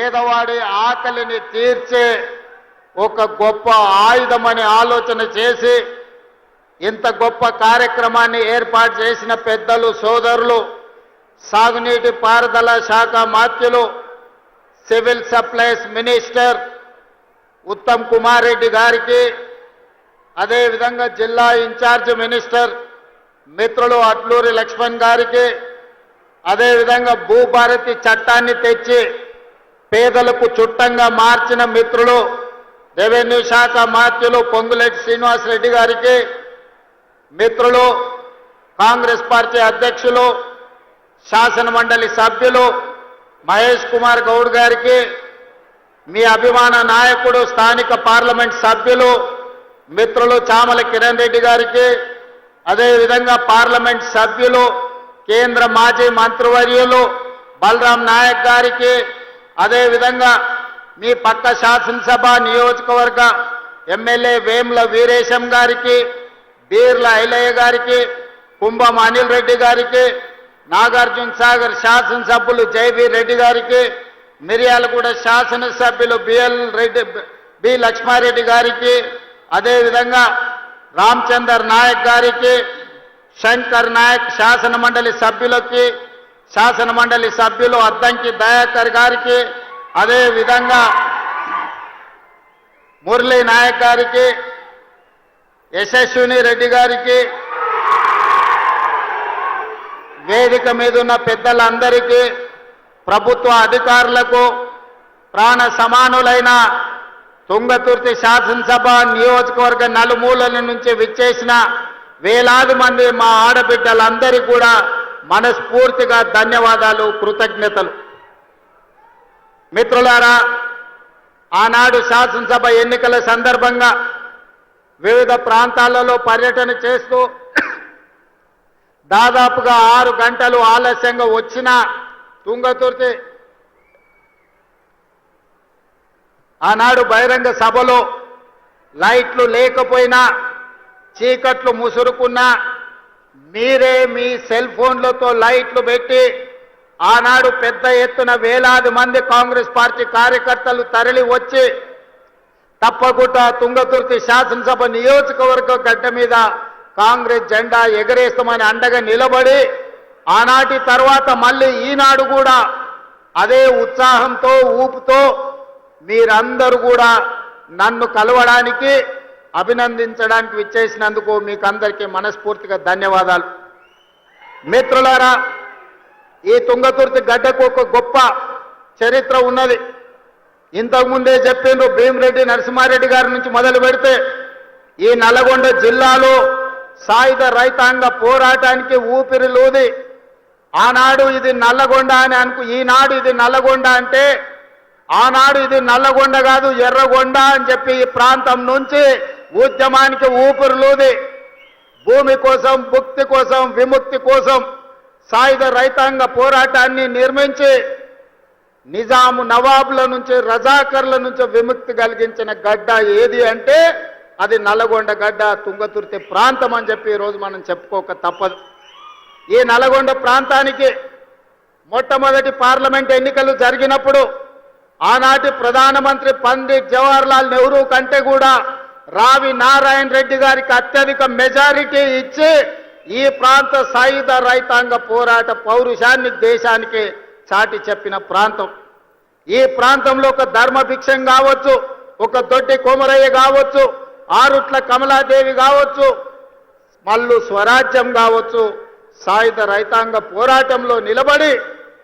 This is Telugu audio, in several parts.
పేదవాడి ఆకలిని తీర్చే ఒక గొప్ప ఆయుధమని ఆలోచన చేసి ఇంత గొప్ప కార్యక్రమాన్ని ఏర్పాటు చేసిన పెద్దలు సోదరులు సాగునీటి పారుదల శాఖ మాత్యులు civil supplies minister Uttam Kumar Reddy గారికి అదేవిధంగా జిల్లా ఇన్ఛార్జ్ మినిస్టర్ మిత్రులు అట్లూరి లక్ష్మణ్ గారికి అదేవిధంగా భూభారతి చట్టాన్ని తెచ్చి పేదలకు చుట్టంగా మార్చిన మిత్రులు రెవెన్యూ శాఖ మాత్యులు పొంగులేటి శ్రీనివాసరెడ్డి గారికి మిత్రులు కాంగ్రెస్ పార్టీ అధ్యక్షులు శాసన మండలి సభ్యులు మహేష్ కుమార్ గౌడ్ గారికి మీ అభిమాన నాయకుడు స్థానిక పార్లమెంట్ సభ్యులు మిత్రులు చామల కిరణ్ రెడ్డి గారికి అదేవిధంగా పార్లమెంట్ సభ్యులు కేంద్ర మాజీ మంత్రివర్యులు బలరాం నాయక్ గారికి అదేవిధంగా మీ పక్క శాసనసభ నియోజకవర్గ ఎమ్మెల్యే వేముల వీరేశం గారికి బీర్ల ఐలయ్య గారికి కుంభం అనిల్ రెడ్డి గారికి నాగార్జున సాగర్ శాసనసభ్యులు జైవీర్ రెడ్డి గారికి మిర్యాలగూడ శాసనసభ్యులు బి లక్ష్మారెడ్డి గారికి అదేవిధంగా రామచందర్ నాయక్ గారికి శంకర్ నాయక్ శాసన మండలి సభ్యులకి శాసన మండలి సభ్యులు అద్దంకి దయాకర్ గారికి అదేవిధంగా మురళీ నాయక్ గారికి యశస్విని రెడ్డి గారికి వేదిక మీద ఉన్న పెద్దలందరికీ ప్రభుత్వ అధికారులకు ప్రాణ సమానులైన తుంగతుర్తి శాసనసభ నియోజకవర్గ నలుమూలల నుంచి విచ్చేసిన వేలాది మంది మా ఆడబిడ్డలందరికీ కూడా మనస్ఫూర్తిగా ధన్యవాదాలు కృతజ్ఞతలు. మిత్రులారా, ఆనాడు శాసనసభ ఎన్నికల సందర్భంగా వివిధ ప్రాంతాలలో పర్యటన చేస్తూ దాదాపుగా 6 గంటలు ఆలస్యంగా వచ్చిన తుంగతుర్తి ఆనాడు బహిరంగ సభలో లైట్లు లేకపోయినా చీకట్లు ముసురుకున్నా మీరే మీ సెల్ ఫోన్లతో లైట్లు పెట్టి ఆనాడు పెద్ద ఎత్తున వేలాది మంది కాంగ్రెస్ పార్టీ కార్యకర్తలు తరలి వచ్చి తప్పకుండా తుంగతుర్తి శాసనసభ నియోజకవర్గ గడ్డ మీద కాంగ్రెస్ జెండా ఎగరేస్తామని అండగా నిలబడి ఆనాటి తర్వాత మళ్ళీ ఈనాడు కూడా అదే ఉత్సాహంతో ఊపుతో మీరందరూ కూడా నన్ను కలవడానికి అభినందించడానికి విచ్చేసినందుకు మీకు అందరికీ మనస్ఫూర్తిగా ధన్యవాదాలు. మిత్రులారా, ఈ తుంగతుర్తి గడ్డకు ఒక గొప్ప చరిత్ర ఉన్నది. ఇంతకుముందే చెప్పిండ్రు, భీమిరెడ్డి నరసింహారెడ్డి గారి నుంచి మొదలు పెడితే ఈ నల్గొండ జిల్లాలో సాయుధ రైతాంగ పోరాటానికి ఊపిరిలూది ఆనాడు ఇది నల్లగొండ అని ఈనాడు ఇది నల్లగొండ అంటే ఆనాడు ఇది నల్లగొండ కాదు ఎర్రగొండ అని చెప్పి ఈ ప్రాంతం నుంచి ఉద్యమానికి ఊపిరిలూది భూమి కోసం, భుక్తి కోసం, విముక్తి కోసం సాయుధ రైతాంగ పోరాటాన్ని నిర్మించి నిజాము నవాబుల నుంచి, రజాకర్ల నుంచి విముక్తి కలిగించిన గడ్డ ఏది అంటే అది నల్లగొండ గడ్డ, తుంగతుర్తి ప్రాంతం అని చెప్పి ఈరోజు మనం చెప్పుకోక తప్పదు. ఈ నల్లగొండ ప్రాంతానికి మొట్టమొదటి పార్లమెంట్ ఎన్నికలు జరిగినప్పుడు ఆనాటి ప్రధానమంత్రి పండిట్ జవహర్లాల్ నెహ్రూ కంటే కూడా రావి నారాయణ రెడ్డి గారికి అత్యధిక మెజారిటీ ఇచ్చి ఈ ప్రాంత సాయుధ రైతాంగ పోరాట పౌరుషాన్ని దేశానికి చాటి చెప్పిన ప్రాంతం. ఈ ప్రాంతంలో ఒక ధర్మభిక్షం కావచ్చు, ఒక దొడ్డి కోమరయ్య కావచ్చు, ఆరుట్ల కమలాదేవి కావచ్చు, మల్లు స్వరాజ్యం కావచ్చు, సాయుధ రైతాంగ పోరాటంలో నిలబడి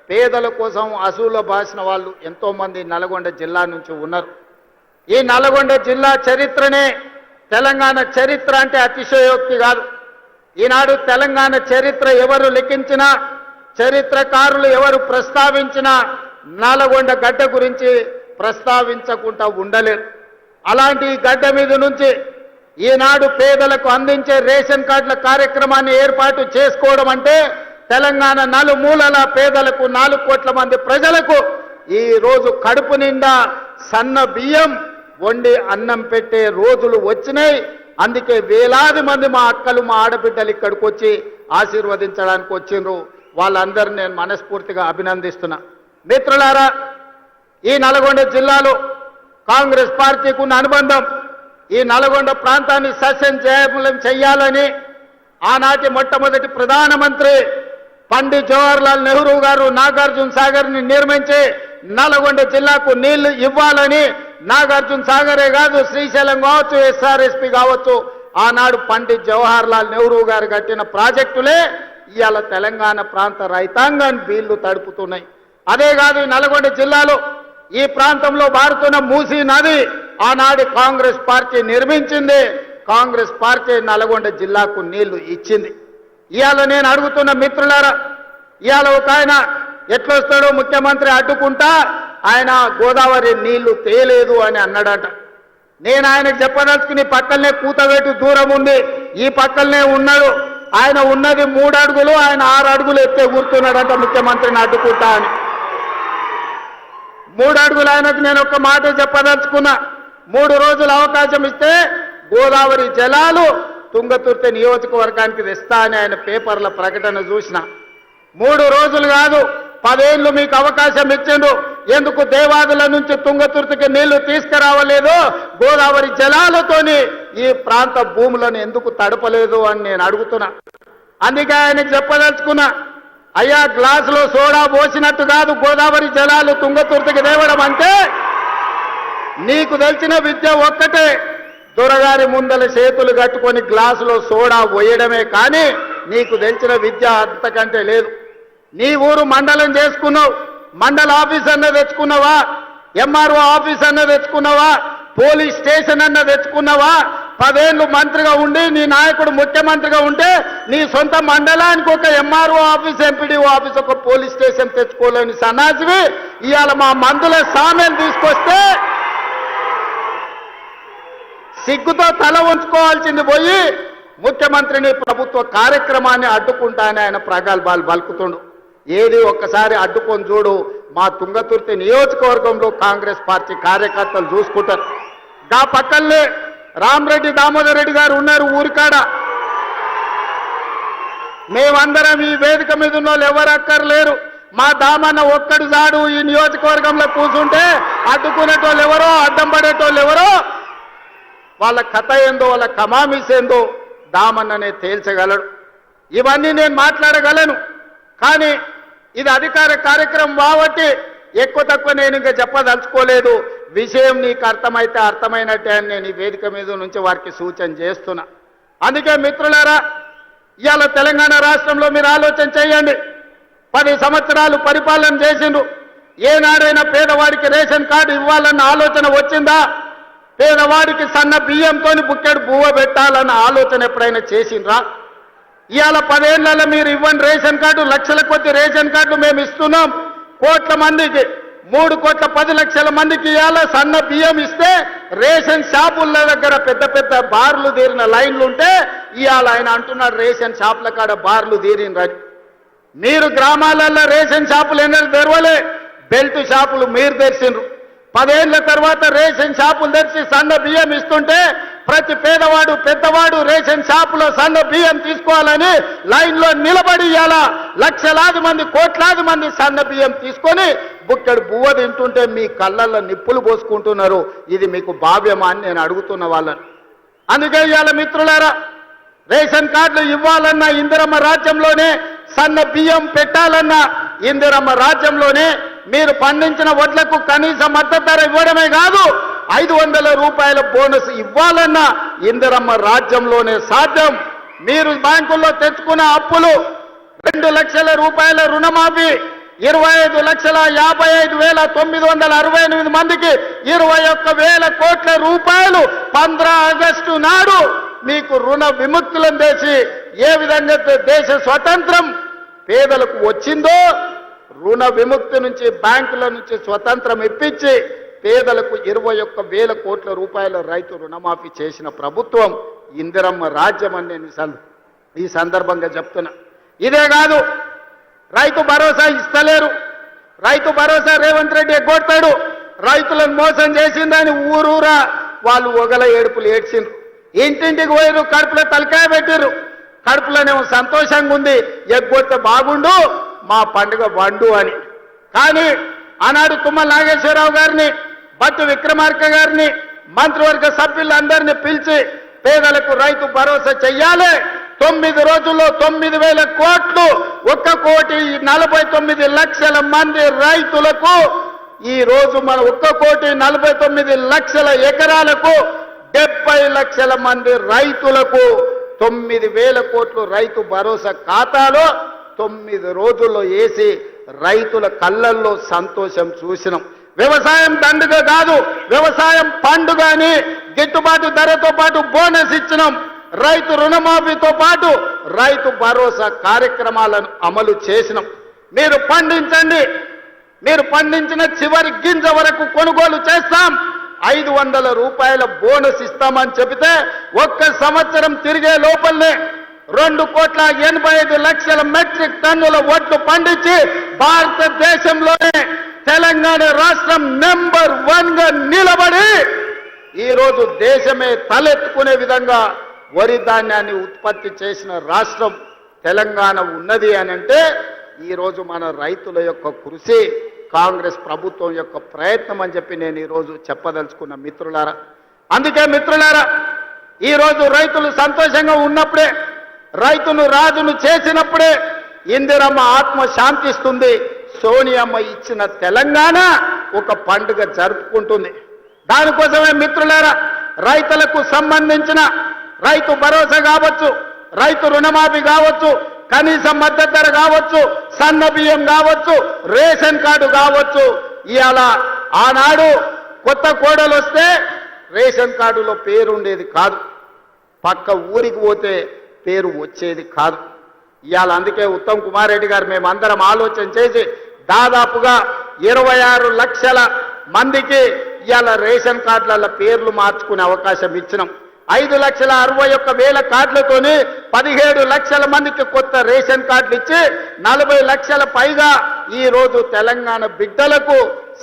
పేదల కోసం అసూలు బాసిన వాళ్ళు ఎంతోమంది నల్గొండ జిల్లా నుంచి ఉన్నారు. ఈ నల్గొండ జిల్లా చరిత్రనే తెలంగాణ చరిత్ర అంటే అతిశయోక్తి కాదు. ఈనాడు తెలంగాణ చరిత్ర ఎవరు లిఖించినా, చరిత్రకారులు ఎవరు ప్రస్తావించినా నల్గొండ గడ్డ గురించి ప్రస్తావించకుండా ఉండలేరు. అలాంటి గడ్డ మీద నుంచి ఈనాడు పేదలకు అందించే రేషన్ కార్డుల కార్యక్రమాన్ని ఏర్పాటు చేసుకోవడం అంటే తెలంగాణ నలుమూలల పేదలకు 4 కోట్ల మంది ప్రజలకు ఈ రోజు కడుపు నిండా సన్న బియ్యం వండి అన్నం పెట్టే రోజులు వచ్చినాయి. అందుకే వేలాది మంది మా అక్కలు, మా ఆడబిడ్డలు ఇక్కడికి వచ్చి ఆశీర్వదించడానికి వచ్చిండ్రు. వాళ్ళందరినీ నేను మనస్ఫూర్తిగా అభినందిస్తున్నా. మిత్రులారా, ఈ నల్గొండ జిల్లాలో కాంగ్రెస్ పార్టీకి ఉన్న అనుబంధం, ఈ నల్గొండ ప్రాంతాన్ని సస్యశ్యామలం చేయాలని ఆనాటి మొట్టమొదటి ప్రధానమంత్రి పండిట్ జవహర్లాల్ నెహ్రూ గారు నాగార్జున సాగర్ని నిర్మించి నల్గొండ జిల్లాకు నీళ్లు ఇవ్వాలని, నాగార్జున సాగరే కాదు శ్రీశైలం కావచ్చు, ఎస్ఆర్ఎస్పి కావచ్చు, ఆనాడు పండిట్ జవహర్లాల్ నెహ్రూ గారు కట్టిన ప్రాజెక్టులే ఇవాళ తెలంగాణ ప్రాంత రైతాంగాన్ని బీళ్లు తడుపుతున్నాయి. అదే కాదు ఈ నల్గొండ జిల్లాలో ఈ ప్రాంతంలో పారుతున్న మూసీ నది ఆనాడు కాంగ్రెస్ పార్టీ నిర్మించింది, కాంగ్రెస్ పార్టీ నల్గొండ జిల్లాకు నీళ్లు ఇచ్చింది. ఇవాళ నేను అడుగుతున్న మిత్రులారా, ఇవాళ ఒక ఆయన ఎట్లొస్తాడో ముఖ్యమంత్రి అడ్డుకుంటా ఆయన గోదావరి నీళ్లు తేలేదు అని అన్నాడట. నేను ఆయనకు చెప్పదలుచుకుని పక్కనే కూతబెట్టి దూరం ఉంది, ఈ పక్కనే ఉన్నాడు, ఆయన ఉన్నది 3 అడుగులు, ఆయన 6 అడుగులు ఎత్తే కూర్చున్నాడట ముఖ్యమంత్రిని అడ్డుకుంటా అని. 3 అడుగులు ఆయనకు నేను ఒక మాట చెప్పదలుచుకున్నా, 3 రోజులు అవకాశం ఇస్తే గోదావరి జలాలు తుంగతుర్తి నియోజకవర్గానికి తెస్తా అని ఆయన పేపర్ల ప్రకటన చూసిన. 3 రోజులు కాదు 10 ఏళ్ళు మీకు అవకాశం ఇచ్చిండు, ఎందుకు దేవాదుల నుంచి తుంగతుర్తికి నీళ్లు తీసుకురావలేదు, గోదావరి జలాలతోని ఈ ప్రాంత భూములను ఎందుకు తడపలేదు అని నేను అడుగుతున్నా. అందుకే ఆయనకు చెప్పదలుచుకున్నా, అయ్యా గ్లాసులో సోడా పోసినట్టు కాదు గోదావరి జలాలు తుంగతుర్తికి తేవడం అంటే, నీకు తెలిసిన విద్య ఒక్కటే, దొరగారి ముందల చేతులు కట్టుకొని గ్లాసులో సోడా పోయడమే, కానీ నీకు తెలిసిన విద్య అంతకంటే లేదు. నీ ఊరు మండలం చేసుకున్నావు, మండల ఆఫీస్ అన్న తెచ్చుకున్నావా, ఎంఆర్ఓ ఆఫీస్ అన్న తెచ్చుకున్నావా, పోలీస్ స్టేషన్ అన్న తెచ్చుకున్నావా? 10 ఏళ్ళు మంత్రిగా ఉండి నీ నాయకుడు ముఖ్యమంత్రిగా ఉంటే నీ సొంత మండలానికి ఒక ఎంఆర్ఓ ఆఫీస్, ఎంపీడీఓ ఆఫీస్, ఒక పోలీస్ స్టేషన్ తెచ్చుకోలేని సన్నాసివి ఇవాళ మా మందుల సామెలు తీసుకొస్తే సిగ్గుతో తల ఉంచుకోవాల్సింది పోయి ముఖ్యమంత్రిని ప్రభుత్వ కార్యక్రమాన్ని అడ్డుకుంటానని ఆయన ప్రగల్భాలు పలుకుతుండు. ఏది ఒక్కసారి అడ్డుకొని చూడు, మా తుంగతుర్తి నియోజకవర్గంలో కాంగ్రెస్ పార్టీ కార్యకర్తలు చూసుకుంటారు. గా పక్కనే రామరెడ్డి దామోదర్ రెడ్డి గారు ఉన్నారు ఊరికాడ. మేమందరం ఈ వేదిక మీద ఉన్న వాళ్ళు ఎవరు అక్కర్లేరు, మా దామన్న ఒక్కడు జాడు ఈ నియోజకవర్గంలో కూర్చుంటే అడ్డుకునేటోళ్ళు ఎవరో, అడ్డం పడేటోళ్ళు ఎవరో, వాళ్ళ కథ ఏందో వాళ్ళ కమామిస్ ఏందో దామన్ననే తేల్చగలడు. ఇవన్నీ నేను మాట్లాడగలను, కానీ ఇది అధికార కార్యక్రమం కాబట్టి ఎక్కువ తక్కువ నేను ఇంకా చెప్పదలుచుకోలేదు. విషయం నీకు అర్థమైతే అర్థమైనట్టే అని నేను ఈ వేదిక మీద నుంచి వారికి సూచన చేస్తున్నా. అందుకే మిత్రులారా, ఇవాళ తెలంగాణ రాష్ట్రంలో మీరు ఆలోచన చేయండి. 10 సంవత్సరాలు పరిపాలన చేసిండ్రు, ఏనాడైనా పేదవాడికి రేషన్ కార్డు ఇవ్వాలన్న ఆలోచన వచ్చిందా? పేదవాడికి సన్న బియ్యంతో బుక్కెడు బువ్వ పెట్టాలన్న ఆలోచన ఎప్పుడైనా చేసిండ్రా? ఇవాళ 10 ఏళ్లలో మీరు ఇవ్వని రేషన్ కార్డు, లక్షల కొద్ది రేషన్ కార్డులు మేము ఇస్తున్నాం. కోట్ల మందికి 3,10,00,000 మందికి ఇవాళ సన్న బియ్యం ఇస్తే రేషన్ షాపుల దగ్గర పెద్ద పెద్ద బార్లు తీరిన లైన్లు ఉంటే ఇవాళ ఆయన అంటున్నాడు రేషన్ షాపుల కాడ బార్లు తీరిన. మీరు గ్రామాలలో రేషన్ షాపులు ఎన్నడూ తెరవలే, బెల్ట్ షాపులు మీరు తెరిచిండ్రు. 10 ఏళ్ల తర్వాత రేషన్ షాపులు తెరిచి సన్న బియ్యం ఇస్తుంటే ప్రతి పేదవాడు పెద్దవాడు రేషన్ షాపులో సన్న బియ్యం తీసుకోవాలని లైన్లో నిలబడి ఇవాళ లక్షలాది మంది కోట్లాది మంది సన్న బియ్యం తీసుకొని బుక్కెడు బువ్వ తింటుంటే మీ కళ్ళల్లో నిప్పులు పోసుకుంటున్నారు. ఇది మీకు భావ్యమా అని నేను అడుగుతున్న వాళ్ళని. అందుకే ఇవాళ మిత్రులారా, రేషన్ కార్డులు ఇవ్వాలన్నా ఇందిరమ్మ రాజ్యంలోనే, సన్న బియ్యం పెట్టాలన్నా ఇందిరమ్మ రాజ్యంలోనే, మీరు పండించిన వడ్లకు కనీస మద్దతు ధర ఇవ్వడమే కాదు 500 రూపాయల బోనస్ ఇవ్వాలన్నా ఇందిరమ్మ రాజ్యంలోనే సాధ్యం. మీరు బ్యాంకుల్లో తెచ్చుకున్న అప్పులు 2 లక్షల రూపాయల రుణమాఫీ, 25,55,968 మందికి 21,000 కోట్ల రూపాయలు 15 ఆగస్టు నాడు మీకు రుణ విముక్తులను చేసి ఏ విధంగా దేశ స్వతంత్రం పేదలకు వచ్చిందో, రుణ విముక్తి నుంచి బ్యాంకుల నుంచి స్వతంత్రం ఇప్పించి పేదలకు 21,000 కోట్ల రూపాయల రైతు రుణమాఫీ చేసిన ప్రభుత్వం ఇందిరమ్మ రాజ్యం అని నేను ఈ సందర్భంగా చెప్తున్నా. ఇదే కాదు, రైతు భరోసా ఇస్తలేరు. రైతు భరోసా రేవంత్ రెడ్డి ఎగ్గొడతాడు. రైతులను మోసం చేసిందని ఊరూరా వాళ్ళు ఒగల ఏడుపులు ఏడ్చిండ్రు. ఇంటింటికి పోయారు, కడుపులో తలకాయ పెట్టిర్రు. కడుపులోనేమో సంతోషంగా ఉంది, ఎగ్గొడితే బాగుండు మా పండుగ వండు అని. కానీ ఆనాడు తుమ్మల నాగేశ్వరరావు గారిని, బట్టి విక్రమార్క గారిని, మంత్రివర్గ సభ్యులందరినీ పిలిచి పేదలకు రైతు భరోసా చెయ్యాలి. 9 రోజుల్లో 9,000 కోట్లు, 1,49,00,000 మంది రైతులకు ఈ రోజు మన 1,49,00,000 ఎకరాలకు 70 లక్షల మంది రైతులకు 9,000 కోట్లు రైతు భరోసా ఖాతాలో 9 రోజుల్లో వేసి రైతుల కళ్ళల్లో సంతోషం చూసినాం. వ్యవసాయం దండుగ కాదు, వ్యవసాయం పండుగ అని గిట్టుబాటు ధరతో పాటు బోనస్ ఇచ్చినాం. రైతు రుణమాఫీతో పాటు రైతు భరోసా కార్యక్రమాలను అమలు చేసినాం. మీరు పండించండి, మీరు పండించిన చివరి గింజ వరకు కొనుగోలు చేస్తాం, 500 రూపాయల బోనస్ ఇస్తామని చెబితే 1 సంవత్సరం తిరిగే లోపలనే 2,85,00,000 మెట్రిక్ టన్నుల వడ్లు పండించి భారతదేశంలోనే తెలంగాణ రాష్ట్రం నెంబర్ 1గా నిలబడి ఈరోజు దేశమే తలెత్తుకునే విధంగా వరి ధాన్యాన్ని ఉత్పత్తి చేసిన రాష్ట్రం తెలంగాణ ఉన్నది అని అంటే ఈరోజు మన రైతుల యొక్క కృషి, కాంగ్రెస్ ప్రభుత్వం యొక్క ప్రయత్నం అని చెప్పి నేను ఈరోజు చెప్పదలుచుకున్న మిత్రులారా. అందుకే మిత్రులారా, ఈరోజు రైతులు సంతోషంగా ఉన్నప్పుడే, రైతును రాజును చేసినప్పుడే ఇందిరమ్మ ఆత్మ శాంతిస్తుంది. సోనియమ్మ ఇచ్చిన తెలంగాణ ఒక పండుగ జరుపుకుంటుంది. దానికోసమే మిత్రులారా, రైతులకు సంబంధించిన రైతు భరోసా కావచ్చు, రైతు రుణమాఫీ కావచ్చు, కనీస మద్దతు ధర కావచ్చు, సన్న బియ్యం కావచ్చు, రేషన్ కార్డు కావచ్చు. ఇవాళ ఆనాడు కొత్త కోడలు వస్తే రేషన్ కార్డులో పేరు ఉండేది కాదు, పక్క ఊరికి పోతే పేరు వచ్చేది కాదు. ఇవాళ అందుకే ఉత్తమ్ కుమార్ రెడ్డి గారు మేమందరం ఆలోచన చేసి దాదాపుగా 26 లక్షల మందికి ఇవాళ రేషన్ కార్డుల పేర్లు మార్చుకునే అవకాశం ఇచ్చినాం. 5,61,000 కార్డులతోని 17 లక్షల మందికి కొత్త రేషన్ కార్డులు ఇచ్చి 40 లక్షల పైగా ఈ రోజు తెలంగాణ బిడ్డలకు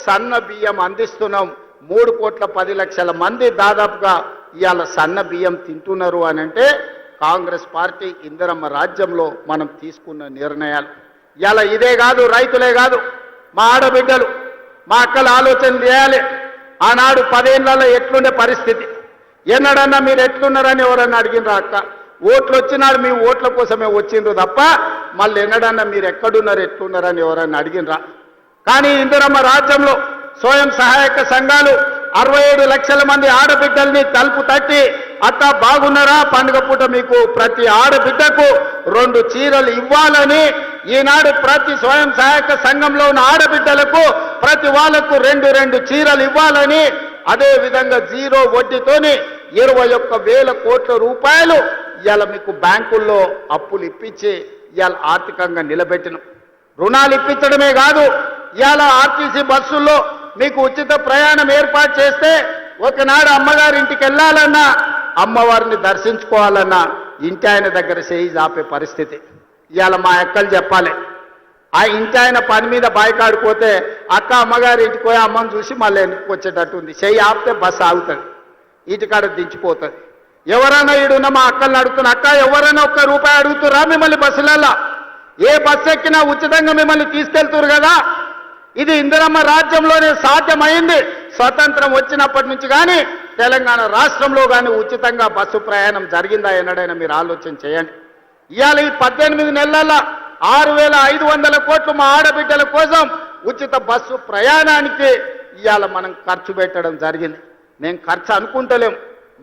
సన్న బియ్యం అందిస్తున్నాం. 3,10,00,000 మంది దాదాపుగా ఇవాళ సన్న బియ్యం తింటున్నారు అని అంటే కాంగ్రెస్ పార్టీ ఇందిరమ్మ రాజ్యంలో మనం తీసుకున్న నిర్ణయాలు. ఇవాళ ఇదే కాదు, రైతులే కాదు, మా ఆడబిడ్డలు, మా అక్కలు ఆలోచన చేయాలి. ఆనాడు 10 ఏళ్లలో ఎట్లుండే పరిస్థితి, ఎన్నడన్నా మీరు ఎట్లున్నారని ఎవరన్నా అడిగినరా? అక్క ఓట్లు వచ్చినాడు, మీ ఓట్ల కోసమే వచ్చిండ్రు తప్ప మళ్ళీ ఎన్నడన్నా మీరు ఎక్కడున్నారు ఎట్లున్నారని ఎవరన్నా అడిగినరా? కానీ ఇందిరమ్మ రాజ్యంలో స్వయం సహాయక సంఘాలు 67 లక్షల మంది ఆడబిడ్డల్ని తలుపు తట్టి, అక్క బాగున్నారా, పండుగ పూట మీకు ప్రతి ఆడబిడ్డకు 2 చీరలు ఇవ్వాలని ఈనాడు ప్రతి స్వయం సహాయక సంఘంలో ఉన్న ఆడబిడ్డలకు ప్రతి వాళ్లకు 2 చీరలు ఇవ్వాలని, అదే విధంగా 0 వడ్డీతోని 21,000 కోట్ల రూపాయలు ఇవాళ మీకు బ్యాంకుల్లో అప్పులు ఇప్పించి ఇవాళ ఆర్థికంగా నిలబెట్టిన. రుణాలు ఇప్పించడమే కాదు, ఇవాళ ఆర్టీసీ బస్సుల్లో మీకు ఉచిత ప్రయాణం ఏర్పాటు చేస్తే ఒకనాడు అమ్మగారి ఇంటికి వెళ్ళాలన్నా, అమ్మవారిని దర్శించుకోవాలన్నా ఇంటి ఆయన దగ్గర చేయి ఆపే పరిస్థితి. ఇవాళ మా అక్కలు చెప్పాలి, ఆ ఇంటి ఆయన పని మీద బాయికాడిపోతే అక్క అమ్మగారి ఇంటికి పోయి అమ్మని చూసి మళ్ళీ వెనక్కి వచ్చేటట్టు ఉంది. చెయ్యి ఆపితే బస్సు ఆగుతుంది, ఇంటికాడ దించిపోతుంది. ఎవరైనా ఈడున్న మా అక్కల్ని అడుగుతున్నా, అక్క ఎవరైనా 1 రూపాయి అడుగుతురా మిమ్మల్ని బస్సులలో? ఏ బస్సు ఎక్కినా ఉచితంగా మిమ్మల్ని తీసుకెళ్తురు కదా. ఇది ఇందిరమ్మ రాజ్యంలోనే సాధ్యమైంది. స్వతంత్రం వచ్చినప్పటి నుంచి కానీ తెలంగాణ రాష్ట్రంలో కానీ ఉచితంగా బస్సు ప్రయాణం జరిగిందా ఎన్నడైనా మీరు ఆలోచన చేయండి. ఇవాళ ఈ 18 నెలల 6,500 కోట్లు మా ఆడబిడ్డల కోసం ఉచిత బస్సు ప్రయాణానికి ఇవాళ మనం ఖర్చు పెట్టడం జరిగింది. మేము ఖర్చు అనుకుంటలేం,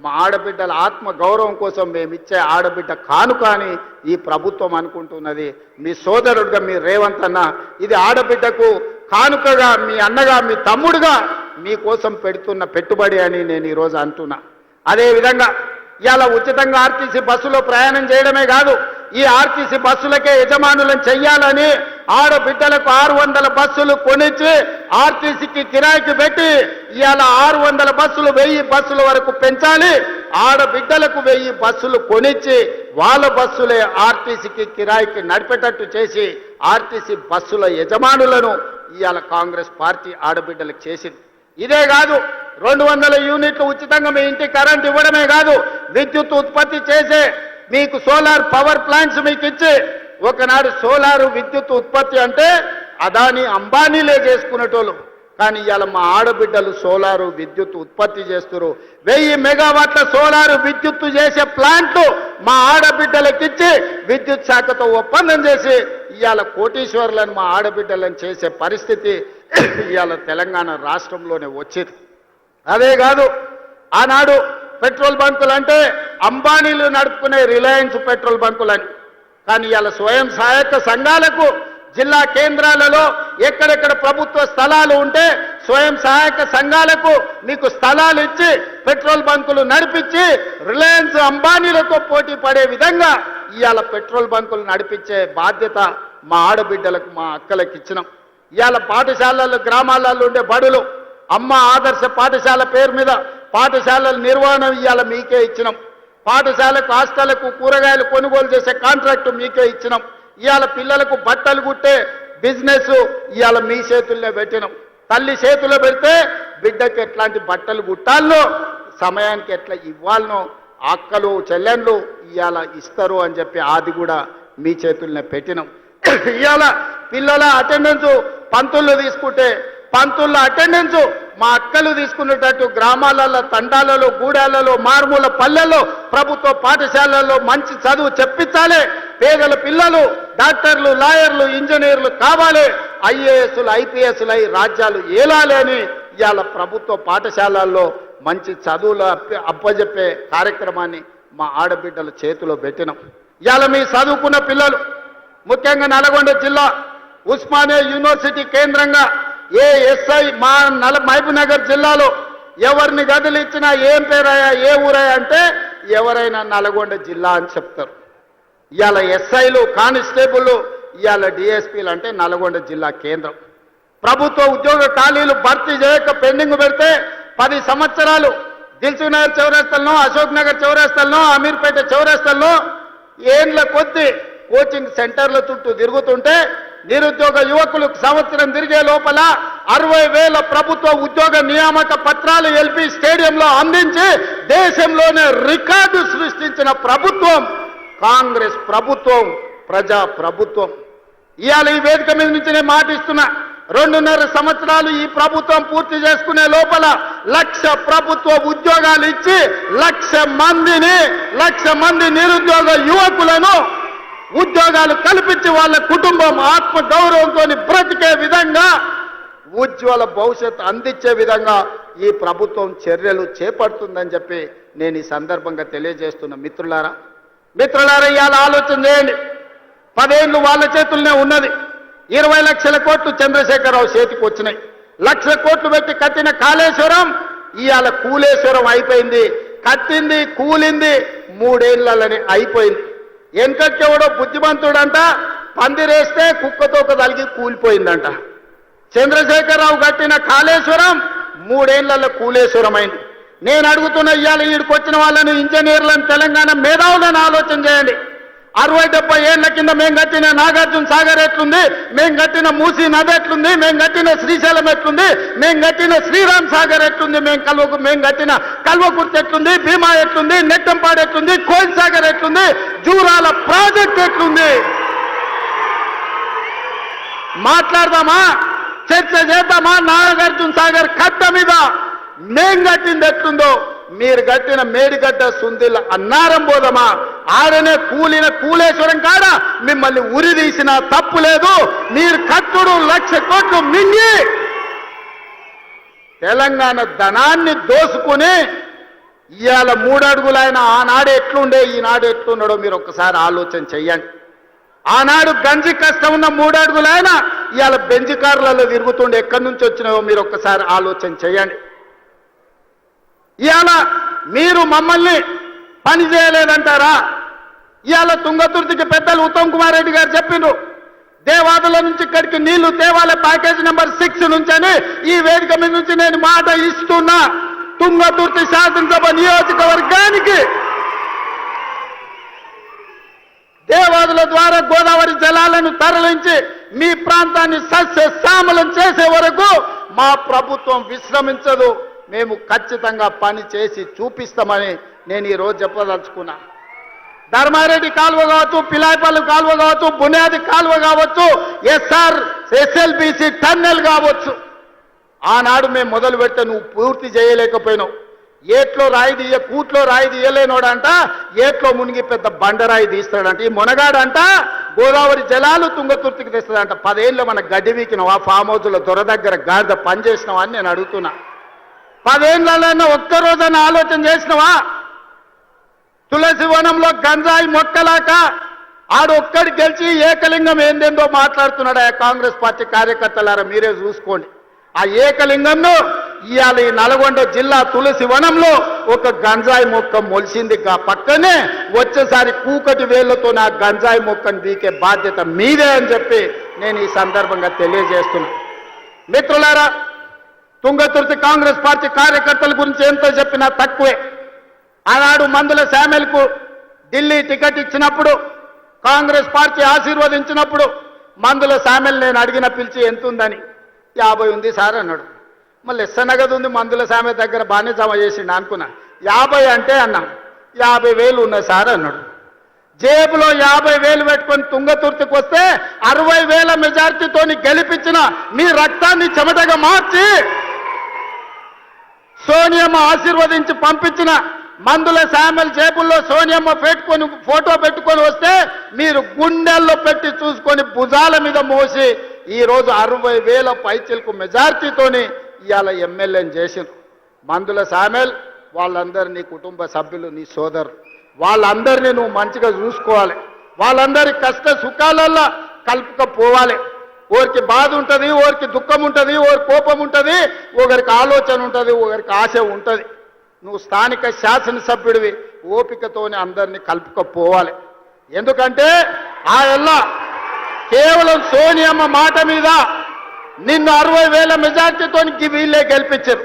మా ఆడబిడ్డల ఆత్మ గౌరవం కోసం మేము ఇచ్చే ఆడబిడ్డ కానుక అని ఈ ప్రభుత్వం అనుకుంటున్నది. మీ సోదరుడుగా మీ రేవంత్ అన్న ఇది ఆడబిడ్డకు కానుకగా, మీ అన్నగా, మీ తమ్ముడుగా మీకోసం పెడుతున్న పెట్టుబడి అని నేను ఈరోజు అంటున్నా. అదేవిధంగా ఇవాళ ఉచితంగా ఆర్టీసీ బస్సులో ప్రయాణం చేయడమే కాదు, ఈ ఆర్టీసీ బస్సులకే యజమానులను చెయ్యాలని ఆడబిడ్డలకు 600 బస్సులు కొనిచ్చి ఆర్టీసీకి కిరాయికి పెట్టి ఇవాళ 600 బస్సులు 1000 బస్సుల వరకు పెంచాలి. ఆడబిడ్డలకు 1000 బస్సులు కొనిచ్చి వాళ్ళ బస్సులే ఆర్టీసీకి కిరాయికి నడిపేటట్టు చేసి ఆర్టీసీ బస్సుల యజమానులను ఇవాళ కాంగ్రెస్ పార్టీ ఆడబిడ్డలకు చేసింది. ఇదే కాదు, 200 యూనిట్లు ఉచితంగా మీ ఇంటికి కరెంట్ ఇవ్వడమే కాదు, విద్యుత్ ఉత్పత్తి చేసే మీకు సోలార్ పవర్ ప్లాంట్స్ మీకు ఇచ్చి, ఒకనాడు సోలారు విద్యుత్ ఉత్పత్తి అంటే అదాని అంబానీలే చేసుకునేటోళ్ళు. కానీ ఇవాళ మా ఆడబిడ్డలు సోలారు విద్యుత్ ఉత్పత్తి చేస్తున్నారు. 1000 మెగావాట్ల సోలారు విద్యుత్తు చేసే ప్లాంట్లు మా ఆడబిడ్డలకిచ్చి విద్యుత్ శాఖతో ఒప్పందం చేసి ఇవాళ కోటీశ్వర్లను మా ఆడబిడ్డలను చేసే పరిస్థితి ఇవాళ తెలంగాణ రాష్ట్రంలోనే వచ్చింది. అదే కాదు, ఆనాడు పెట్రోల్ బంకులు అంటే అంబానీలు నడుపుకునే రిలయన్స్ పెట్రోల్ బంకులని. కానీ ఇవాళ స్వయం సహాయక సంఘాలకు జిల్లా కేంద్రాలలో ఎక్కడెక్కడ ప్రభుత్వ స్థలాలు ఉంటే స్వయం సహాయక సంఘాలకు మీకు స్థలాలు ఇచ్చి పెట్రోల్ బంకులు నడిపించి రిలయన్స్ అంబానీలతో పోటీ పడే విధంగా ఇవాళ పెట్రోల్ బంకులు నడిపించే బాధ్యత మా ఆడబిడ్డలకు మా అక్కలకు ఇచ్చినాం. ఇవాళ పాఠశాలలు గ్రామాలలో ఉండే బడులు అమ్మ ఆదర్శ పాఠశాల పేరు మీద పాఠశాలల నిర్వహణ ఇవాళ మీకే ఇచ్చినాం. పాఠశాలకు హాస్టళ్లకు కూరగాయలు కొనుగోలు చేసే కాంట్రాక్టు మీకే ఇచ్చినాం. ఇవాళ పిల్లలకు బట్టలు కుట్టే బిజినెస్ ఇవాళ మీ చేతుల్లో పెట్టినాం. తల్లి చేతుల్లో పెడితే బిడ్డకి ఎట్లాంటి బట్టలు కుట్టాలనో సమయానికి ఎట్లా ఇవ్వాలనో అక్కలు చెల్లెళ్ళు ఇవాళ ఇస్తారు అని చెప్పి అది కూడా మీ చేతుల్నే పెట్టినాం. ఇవాళ పిల్లల అటెండెన్స్ పంతులు తీసుకుంటే పంతుల అటెండెన్స్ మా అక్కలు తీసుకునేటట్టు గ్రామాలలో తండాలలో గూడాలలో మారుమూల పల్లెల్లో ప్రభుత్వ పాఠశాలల్లో మంచి చదువు చెప్పించాలి. పేదల పిల్లలు డాక్టర్లు లాయర్లు ఇంజనీర్లు కావాలి, ఐఏఎస్లు ఐపీఎస్లు అయి రాజ్యాలు ఏలాలి అని ఇవాళ ప్రభుత్వ పాఠశాలల్లో మంచి చదువులు అప్పజెప్పే కార్యక్రమాన్ని మా ఆడబిడ్డల చేతిలో పెట్టినాం. ఇవాళ మీ చదువుకున్న పిల్లలు ముఖ్యంగా నల్గొండ జిల్లా ఉస్మానియా యూనివర్సిటీ కేంద్రంగా ఏ ఎస్ఐ మా మహబూబ్నగర్ జిల్లాలో ఎవరిని గదిలిచ్చినా ఏం పేరయ్యా ఏ ఊరయ్యా అంటే ఎవరైనా నల్గొండ జిల్లా అని చెప్తారు. ఇవాళ ఎస్ఐలు కానిస్టేబుల్ ఇవాళ డిఎస్పీలు అంటే నల్గొండ జిల్లా కేంద్రం. ప్రభుత్వ ఉద్యోగ ఖాళీలు భర్తీ చేయక పెండింగ్ పెడితే 10 సంవత్సరాలు దిల్సుఖ్నగర్ చౌరస్తాల్లో అశోక్ నగర్ చౌరస్తాల్లో అమీర్పేట చౌరస్తాల్లో ఏండ్ల కొద్ది కోచింగ్ సెంటర్ల చుట్టూ తిరుగుతుంటే నిరుద్యోగ యువకులకు సంవత్సరం తిరిగే లోపల 60,000 ప్రభుత్వ ఉద్యోగ నియామక పత్రాలు ఎల్పి స్టేడియంలో అందించి దేశంలోనే రికార్డు సృష్టించిన ప్రభుత్వం కాంగ్రెస్ ప్రభుత్వం, ప్రజా ప్రభుత్వం. ఇవాళ ఈ వేదిక మీద నుంచి నేను మాటిస్తున్నా, 2.5 సంవత్సరాలు ఈ ప్రభుత్వం పూర్తి చేసుకునే లోపల 1,00,000 ప్రభుత్వ ఉద్యోగాలు ఇచ్చి 1,00,000 మంది నిరుద్యోగ యువకులను ఉద్యోగాలు కల్పించి వాళ్ళ కుటుంబం ఆత్మ గౌరవంతో బ్రతికే విధంగా ఉజ్వల భవిష్యత్తు అందించే విధంగా ఈ ప్రభుత్వం చర్యలు చేపడుతుందని చెప్పి నేను ఈ సందర్భంగా తెలియజేస్తున్న మిత్రులారా ఇవాళ ఆలోచన చేయండి. 10 ఏళ్ళు వాళ్ళ చేతుల్లోనే ఉన్నది. 20 లక్షల కోట్లు చంద్రశేఖరరావు చేతికి వచ్చినాయి. 1,00,000 కోట్లు పెట్టి కట్టిన కాళేశ్వరం ఇవాళ కూలేశ్వరం అయిపోయింది. కట్టింది కూలింది 3 ఏళ్లలోనే అయిపోయింది. వెనకకెవడో బుద్ధిమంతుడంట పందిరేస్తే కుక్కతోక తలిగి కూలిపోయిందంట. చంద్రశేఖరరావు కట్టిన కాళేశ్వరం 3 ఏళ్లలో కూలేశ్వరం అయింది. నేను అడుగుతున్న ఇవాళ ఈడికి వచ్చిన వాళ్ళని ఇంజనీర్లను తెలంగాణ మేధావులను ఆలోచన చేయండి. 60-70 ఏళ్ల కింద మేము కట్టిన నాగార్జున సాగర్ ఎట్లుంది, మేము కట్టిన మూసీ నది ఎట్లుంది, మేము కట్టిన శ్రీశైలం ఎట్లుంది, మేము కట్టిన శ్రీరామ్ సాగర్ ఎట్లుంది, మేము కట్టిన కల్వకుర్తి ఎట్లుంది, భీమా ఎట్లుంది, నెట్టంపాడు ఎట్లుంది, కోయిల్ సాగర్ ఎట్లుంది, జూరాల ప్రాజెక్ట్ ఎట్లుంది. మాట్లాడదామా, చర్చ చేద్దామా? నాగార్జున సాగర్ కట్ట మీద మేం కట్టింది ఎట్లుందో మీరు కట్టిన మేడిగడ్డ సుందిల అన్నారం పోదమా? ఆడనే కూలిన కూలేశ్వరం కాడ మిమ్మల్ని ఉరి తీసిన తప్పు లేదు. మీరు కట్టుడు 1,00,000 కోట్లు మింగి తెలంగాణ ధనాన్ని దోసుకుని ఇవాళ 3 అడుగులైన ఆనాడు ఎట్లుండే ఈనాడు ఎట్లున్నాడో మీరు ఒక్కసారి ఆలోచన చెయ్యండి. ఆనాడు గంజి కష్టం ఉన్న 3 అడుగులైన ఇవాళ బెంజ్ కార్లలో తిరుగుతుండే ఎక్కడి నుంచి వచ్చినావో మీరు ఒక్కసారి ఆలోచన చెయ్యండి. ఇవాళ మీరు మమ్మల్ని పని చేయలేదంటారా? ఇవాళ తుంగతుర్తికి పెద్దలు ఉత్తమ్ కుమార్ రెడ్డి గారు చెప్పిండ్రు, దేవాదుల నుంచి ఇక్కడికి నీళ్లు తేవాలే ప్యాకేజ్ నెంబర్ 6 నుంచి అని ఈ వేదిక మీద నుంచి నేను మాట ఇస్తున్నా. తుంగతుర్తి శాసనసభ నియోజకవర్గానికి దేవాదుల ద్వారా గోదావరి జలాలను తరలించి మీ ప్రాంతాన్ని సస్యశ్యామలం చేసే వరకు మా ప్రభుత్వం విశ్రమించదు. మేము ఖచ్చితంగా పని చేసి చూపిస్తామని నేను ఈరోజు చెప్పదలుచుకున్నా. ధర్మారెడ్డి కాలువ కావచ్చు, పిలాయపల్లి కాలువ కావచ్చు, బునియాది కాలువ కావచ్చు, ఎస్ఆర్ ఎస్ఎల్బిసి టన్నెల్ కావచ్చు. ఆనాడు మేము మొదలు పెడితే నువ్వు పూర్తి చేయలేకపోయినావు. ఏట్లో రాయి తీయ కూట్లో రాయి తీయలేనోడంట ఏట్లో మునిగి పెద్ద బండరాయి తీస్తాడంట. ఈ మునగాడంట గోదావరి జలాలు తుంగతుర్తికి తెస్తాడంట. 10 ఏళ్ళు మన గడ్డి వీకినావా, ఫామ్ హౌస్లో దొర దగ్గర గాడిద పని చేసినావా అని నేను అడుగుతున్నా. 10 ఏళ్ళైనా ఒక్కరోజైనా ఆలోచన చేసినావా? తులసి వనంలో గంజాయి మొక్కలాక ఆడొక్కడి గెలిచి ఏకలింగం ఏందేందో మాట్లాడుతున్నాడు. ఆ కాంగ్రెస్ పార్టీ కార్యకర్తలారా మీరే చూసుకోండి. ఆ ఏకలింగంను ఇవాళ ఈ నల్గొండ జిల్లా తులసి వనంలో ఒక గంజాయి మొక్క మొలిసింది. పక్కనే వచ్చేసారి కూకటి వేళ్లతో నా గంజాయి మొక్కను బీకే బాధ్యత మీదే అని చెప్పి నేను ఈ సందర్భంగా తెలియజేస్తున్నా. మిత్రులారా, తుంగతుర్తి కాంగ్రెస్ పార్టీ కార్యకర్తల గురించి ఎంతో చెప్పినా తక్కువే. ఆనాడు మందుల శామెల్కు ఢిల్లీ టికెట్ ఇచ్చినప్పుడు, కాంగ్రెస్ పార్టీ ఆశీర్వదించినప్పుడు మందుల శామెల్ నేను అడిగిన పిలిచి ఎంత ఉందని 50 ఉంది సార్ అన్నాడు. మళ్ళీ ఎస్సనగదు ఉంది మందుల సామె దగ్గర బాగానే జమ చేసిండు అనుకున్నా. 50 అంటే అన్నా 50,000 ఉన్నాయి సార్ అన్నాడు. జేబులో 50,000 పెట్టుకొని తుంగతుర్తికి వస్తే 60,000 మెజార్టీతోని గెలిపించిన మీ రక్తాన్ని చెమటగా మార్చి సోనియమ్మ ఆశీర్వదించి పంపించిన మందుల శామెల్ జేబుల్లో సోనియమ్మ పెట్టుకొని ఫోటో పెట్టుకొని వస్తే మీరు గుండెల్లో పెట్టి చూసుకొని భుజాల మీద మోసి ఈరోజు 60,000 పైచిలకు మెజార్టీతోని ఇవాళ ఎమ్మెల్యేని చేసిండ్రు. మందుల శామెల్ వాళ్ళందరినీ కుటుంబ సభ్యులు, నీ సోదరు, వాళ్ళందరినీ నువ్వు మంచిగా చూసుకోవాలి. వాళ్ళందరి కష్ట సుఖాలల్లో కలుపుకపోవాలి. ఒకరికి బాధ ఉంటుంది, ఒకరికి దుఃఖం ఉంటుంది, ఒకరికి కోపం ఉంటుంది, ఒకరికి ఆలోచన ఉంటుంది, ఒకరికి ఆశ ఉంటుంది. నువ్వు స్థానిక శాసనసభ్యుడివి, ఓపికతోనే అందరినీ కలుపుకపోవాలి. ఎందుకంటే ఆ ఎల్లా కేవలం సోనియమ్మ మాట మీద నిన్ను 60,000 మెజార్టీతో వీళ్ళే గెలిపించారు.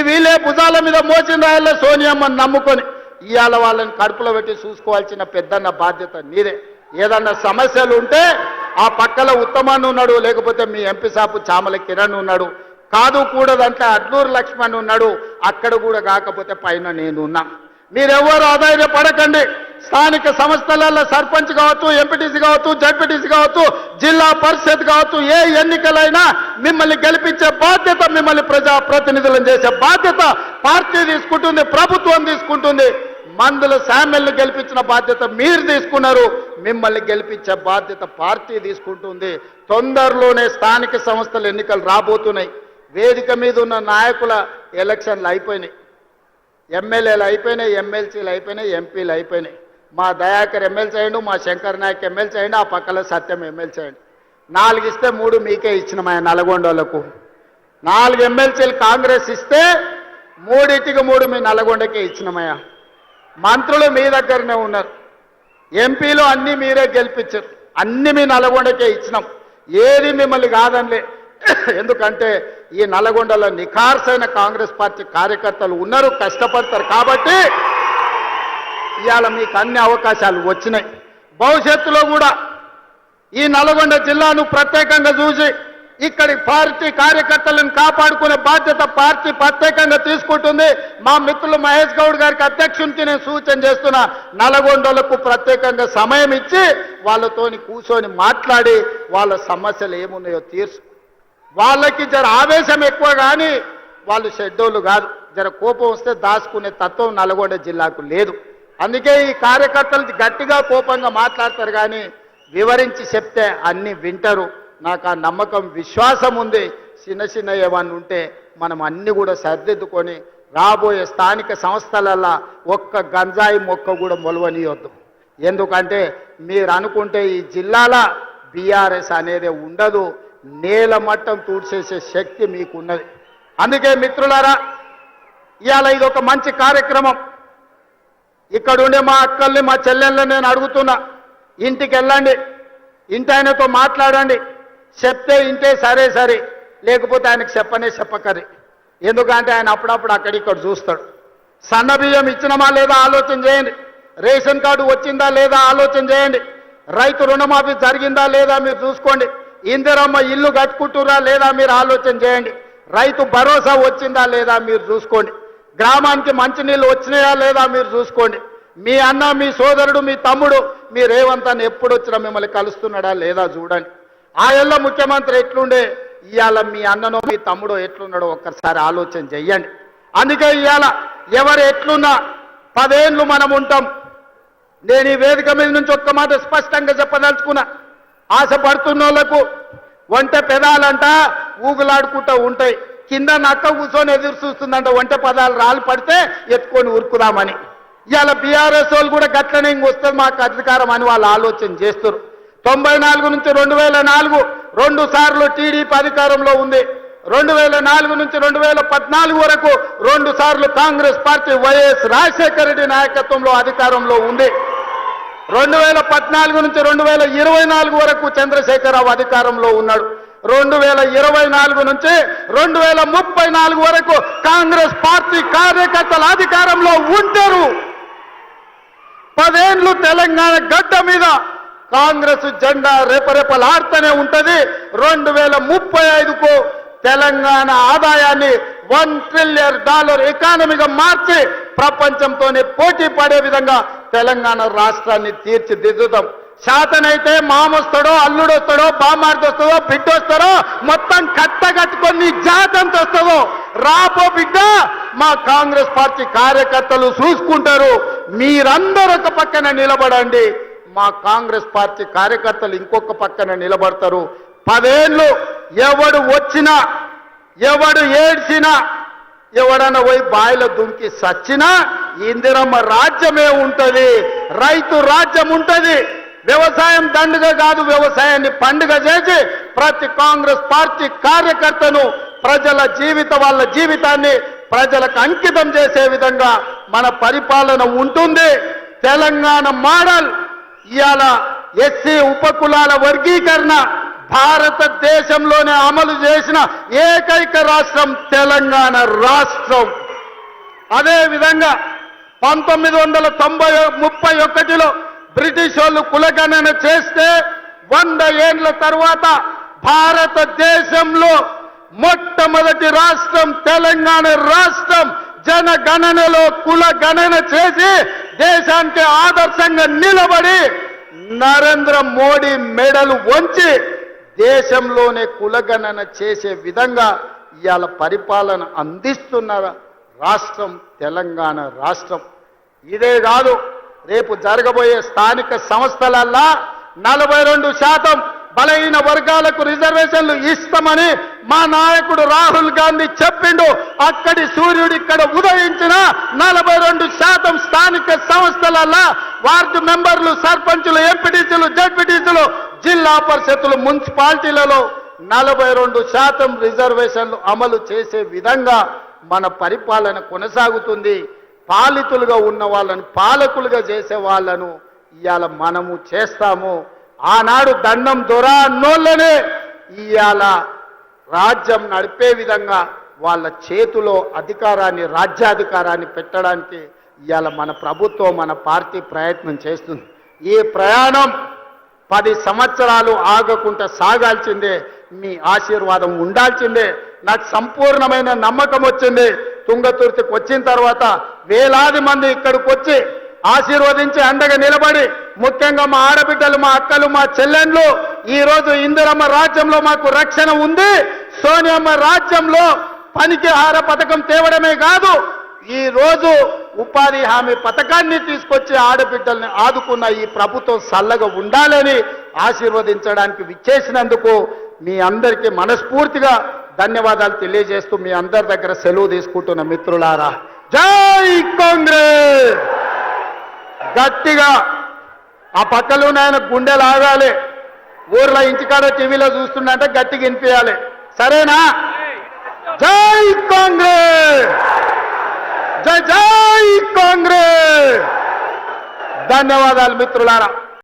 వీళ్ళే భుజాల మీద మోసిన రాయల్లో సోనియమ్మని నమ్ముకొని ఇవాళ వాళ్ళని కడుపులో పెట్టి చూసుకోవాల్సిన పెద్దన్న బాధ్యత నీదే. ఏదన్నా సమస్యలు ఉంటే ఆ పక్కల ఉత్తమాన్ని ఉన్నాడు, లేకపోతే మీ ఎంపీ సాపు చామల కిరణ్ ఉన్నాడు, కాదు కూడదంటే అడ్లూరు లక్ష్మణ్ ఉన్నాడు, అక్కడ కూడా కాకపోతే పైన నేనున్నా. మీరెవ్వరు ఆధారపడకండి. స్థానిక సంస్థలలో సర్పంచ్ కావచ్చు, ఎంపీటీసీ కావచ్చు, జడ్పీటీసీ కావచ్చు, జిల్లా పరిషత్ కావచ్చు, ఏ ఎన్నికలైనా మిమ్మల్ని గెలిపించే బాధ్యత, మిమ్మల్ని ప్రజాప్రతినిధులను చేసే బాధ్యత పార్టీ తీసుకుంటుంది, ప్రభుత్వం తీసుకుంటుంది. మందుల శామెల్ని గెలిపించిన బాధ్యత మీరు తీసుకున్నారు, మిమ్మల్ని గెలిపించే బాధ్యత పార్టీ తీసుకుంటుంది. తొందరలోనే స్థానిక సంస్థల ఎన్నికలు రాబోతున్నాయి. వేదిక మీద ఉన్న నాయకుల ఎలక్షన్లు అయిపోయినాయి, ఎమ్మెల్యేలు అయిపోయినాయి, ఎమ్మెల్సీలు అయిపోయినాయి, ఎంపీలు అయిపోయినాయి. మా దయాకర్ ఎమ్మెల్సీ అయ్యండు, మా శంకర్ నాయక్ ఎమ్మెల్సీ అయ్యండు, ఆ పక్కల సత్యం ఎమ్మెల్సీ అయ్యండు. 4 ఇస్తే 3 మీకే ఇచ్చిన మా నల్గొండలకు. 4 ఎమ్మెల్సీలు కాంగ్రెస్ ఇస్తే 3 మీ నల్గొండకే ఇచ్చినమయ్యా. మంత్రులు మీ దగ్గరనే ఉన్నారు, ఎంపీలు అన్నీ మీరే గెలిపించారు, అన్ని మీ నల్గొండకే ఇచ్చినాం. ఏది మిమ్మల్ని కాదనిలే. ఎందుకంటే ఈ నల్గొండలో నిఖార్సైన కాంగ్రెస్ పార్టీ కార్యకర్తలు ఉన్నారు, కష్టపడతారు. కాబట్టి ఇవాళ మీకు అన్ని అవకాశాలు వచ్చినాయి. భవిష్యత్తులో కూడా ఈ నల్గొండ జిల్లాను ప్రత్యేకంగా చూసి ఇక్కడి పార్టీ కార్యకర్తలను కాపాడుకునే బాధ్యత పార్టీ ప్రత్యేకంగా తీసుకుంటుంది. మా మిత్రులు మహేష్ గౌడ్ గారికి అధ్యక్షునికి నేను సూచన చేస్తున్నా, నల్గొండలకు ప్రత్యేకంగా సమయం ఇచ్చి వాళ్ళతోని కూర్చొని మాట్లాడి వాళ్ళ సమస్యలు ఏమున్నాయో తీర్చు. వాళ్ళకి జర ఆవేశం ఎక్కువ కానీ వాళ్ళు షెడ్యూళ్ళు కాదు. జర కోపం వస్తే దాచుకునే తత్వం నల్గొండ జిల్లాకు లేదు. అందుకే ఈ కార్యకర్తలు గట్టిగా కోపంగా మాట్లాడతారు కానీ వివరించి చెప్తే అన్ని వింటారు. నాకు ఆ నమ్మకం, విశ్వాసం ఉంది. చిన్న ఏమన్నా ఉంటే మనం అన్ని కూడా సర్దిద్దుకొని రాబోయే స్థానిక సంస్థలల్లో ఒక్క గంజాయి మొక్క కూడా మొలవనియొద్దు. ఎందుకంటే మీరు అనుకుంటే ఈ జిల్లాల బీఆర్ఎస్ అనేది ఉండదు, నేల మట్టం తూడ్చేసే శక్తి మీకున్నది. అందుకే మిత్రులారా, ఇవాళ ఇది ఒక మంచి కార్యక్రమం. ఇక్కడ ఉండే మా అక్కల్ని, మా చెల్లెళ్ళని నేను అడుగుతున్నా, ఇంటికి వెళ్ళండి, ఇంటి ఆయనతో మాట్లాడండి. చెప్తే ఇంటే సరే సరే, లేకపోతే ఆయనకు చెప్పకరి. ఎందుకంటే ఆయన అప్పుడప్పుడు అక్కడిక్కడ చూస్తాడు. సన్న బియ్యం ఇచ్చినమా లేదా ఆలోచన చేయండి. రేషన్ కార్డు వచ్చిందా లేదా ఆలోచన చేయండి. రైతు రుణమాఫీ జరిగిందా లేదా మీరు చూసుకోండి. ఇందిరమ్మ ఇల్లు కట్టుకుంటురా లేదా మీరు ఆలోచన చేయండి. రైతు భరోసా వచ్చిందా లేదా మీరు చూసుకోండి. గ్రామానికి మంచినీళ్ళు వచ్చినాయా లేదా మీరు చూసుకోండి. మీ అన్న, మీ సోదరుడు, మీ తమ్ముడు, మీ రేవంత్ అన్న ఎప్పుడు వచ్చినా మిమ్మల్ని కలుస్తున్నాడా లేదా చూడండి. ఆయల్ల ముఖ్యమంత్రి ఎట్లుండే, ఇవాళ మీ అన్ననో మీ తమ్ముడో ఎట్లున్నాడో ఒక్కసారి ఆలోచన చెయ్యండి. అందుకే ఇవాళ ఎవరు ఎట్లున్నా 10 ఏళ్ళు మనం ఉంటాం. నేను ఈ వేదిక మీద నుంచి ఒక్క మాట స్పష్టంగా చెప్పదలుచుకున్నా. ఆశపడుతున్న వాళ్ళకు ఒంటె పెదాలంట ఊగులాడుకుంటూ ఉంటాయి, కింద నక్క కూర్చొని ఎదురు చూస్తుందంట ఒంటె పదాలు రాళ్ళు పడితే ఎత్తుకొని ఉరుకుదామని. ఇవాళ బీఆర్ఎస్ వాళ్ళు కూడా గట్లనే ఇంకొస్తుంది మాకు అధికారం అని వాళ్ళు ఆలోచన చేస్తారు. 94 నుంచి 2004 2 సార్లు టీడీపీ అధికారంలో ఉంది. 2004 నుంచి 2014 వరకు 2 సార్లు కాంగ్రెస్ పార్టీ వైఎస్ రాజశేఖర రెడ్డి నాయకత్వంలో అధికారంలో ఉంది. 2014 నుంచి 2024 వరకు చంద్రశేఖరరావు అధికారంలో ఉన్నాడు. 2024 నుంచి 2034 వరకు కాంగ్రెస్ పార్టీ కార్యకర్తల అధికారంలో ఉంటారు. 10 ఏళ్ళు తెలంగాణ గడ్డ మీద కాంగ్రెస్ జెండా రెపరెపలాడుతూనే ఉంటది. 2035కు తెలంగాణ ఆదాయాన్ని $1 ట్రిలియన్ ఎకానమీగా మార్చి ప్రపంచంతోనే పోటీ పడే విధంగా తెలంగాణ రాష్ట్రాన్ని తీర్చిదిద్దుతాం. శాతనైతే మామొస్తాడో, అల్లుడొస్తాడో, బామార్దొస్తాడో, బిడ్డొస్తాడో, మొత్తం కట్టగట్టుకొని జాతంత వస్తుందో రాపో బిడ్డ మా కాంగ్రెస్ పార్టీ కార్యకర్తలు చూసుకుంటారు. మీరందరూ ఒక పక్కన నిలబడండి, మా కాంగ్రెస్ పార్టీ కార్యకర్తలు ఇంకొక పక్కన నిలబడతారు. 10 ఏళ్ళు ఎవడు వచ్చినా, ఎవడు ఏడ్చినా, ఎవడన్నా పోయి బాయిలో దుంకి సచ్చినా ఇందిరమ్మ రాజ్యమే ఉంటది, రైతు రాజ్యం ఉంటది. వ్యవసాయం దండుగ కాదు, వ్యవసాయాన్ని పండుగ చేసి ప్రతి కాంగ్రెస్ పార్టీ కార్యకర్తను వాళ్ళ జీవితాన్ని ప్రజలకు అంకితం చేసే విధంగా మన పరిపాలన ఉంటుంది. తెలంగాణ మోడల్ ఇవాళ ఎస్సీ ఉపకులాల వర్గీకరణ భారతదేశంలోనే అమలు చేసిన ఏకైక రాష్ట్రం తెలంగాణ రాష్ట్రం. అదేవిధంగా 1931లో బ్రిటిష్ వాళ్ళు కులగణన చేస్తే 100 ఏళ్ల తర్వాత భారతదేశంలో మొట్టమొదటి రాష్ట్రం తెలంగాణ రాష్ట్రం. జనగణనలో కులగణన చేసి దేశానికి ఆదర్శంగా నిలబడి నరేంద్ర మోడీ మెడలు వంచి దేశంలోనే కులగణన చేసే విధంగా ఇవాళ పరిపాలన అందిస్తున్న రాష్ట్రం తెలంగాణ రాష్ట్రం. ఇదే కాదు, రేపు జరగబోయే స్థానిక సంస్థలల్లా 42% బలహీన వర్గాలకు రిజర్వేషన్లు ఇస్తామని మా నాయకుడు రాహుల్ గాంధీ చెప్పిండు. అక్కడి సూర్యుడు ఇక్కడ ఉదయించిన 42% స్థానిక సంస్థలల్లా వార్డు మెంబర్లు, సర్పంచులు, ఎంపీటీసీలు, జడ్పీటీసీలు, జిల్లా పరిషత్తులు, మున్సిపాలిటీలలో 42% రిజర్వేషన్లు అమలు చేసే విధంగా మన పరిపాలన కొనసాగుతుంది. పాలితులుగా ఉన్న వాళ్ళను పాలకులుగా చేసే వాళ్ళను ఇవాళ మనము చేస్తాము. ఆనాడు దండం దొర అన్నోళ్ళనే ఇవాళ రాజ్యం నడిపే విధంగా వాళ్ళ చేతిలో అధికారాన్ని, రాజ్యాధికారాన్ని పెట్టడానికి ఇవాళ మన ప్రభుత్వం, మన పార్టీ ప్రయత్నం చేస్తుంది. ఈ ప్రయాణం 10 సంవత్సరాలు ఆగకుండా సాగాల్సిందే. మీ ఆశీర్వాదం ఉండాల్సిందే. నాకు సంపూర్ణమైన నమ్మకం వచ్చింది. తుంగతుర్తికి వచ్చిన తర్వాత వేలాది మంది ఇక్కడికి వచ్చి ఆశీర్వదించి అండగా నిలబడి, ముఖ్యంగా మా ఆడబిడ్డలు, మా అక్కలు, మా చెల్లెండ్లు ఈరోజు ఇందిరమ్మ రాజ్యంలో మాకు రక్షణ ఉంది, సోనియమ్మ రాజ్యంలో పనికి ఆహార పథకం తేవడమే కాదు, ఈ రోజు ఉపాధి హామీ పథకాన్ని తీసుకొచ్చి ఆడబిడ్డల్ని ఆదుకున్న ఈ ప్రభుత్వం చల్లగా ఉండాలని ఆశీర్వదించడానికి విచ్చేసినందుకు మీ అందరికీ మనస్ఫూర్తిగా ధన్యవాదాలు తెలియజేస్తూ మీ అందరి దగ్గర సెలవు తీసుకుంటున్న మిత్రులారా, జై కాంగ్రెస్. గట్టిగా ఆ పక్కలోనే ఆయన గుండెలు ఆగాలి. ఊర్లో ఇంటికాడ టీవీలో చూస్తుంటే గట్టిగా వినిపించాలి. సరేనా? జై కాంగ్రెస్, జై జై కాంగ్రెస్. ధన్యవాదాలు మిత్రులారా.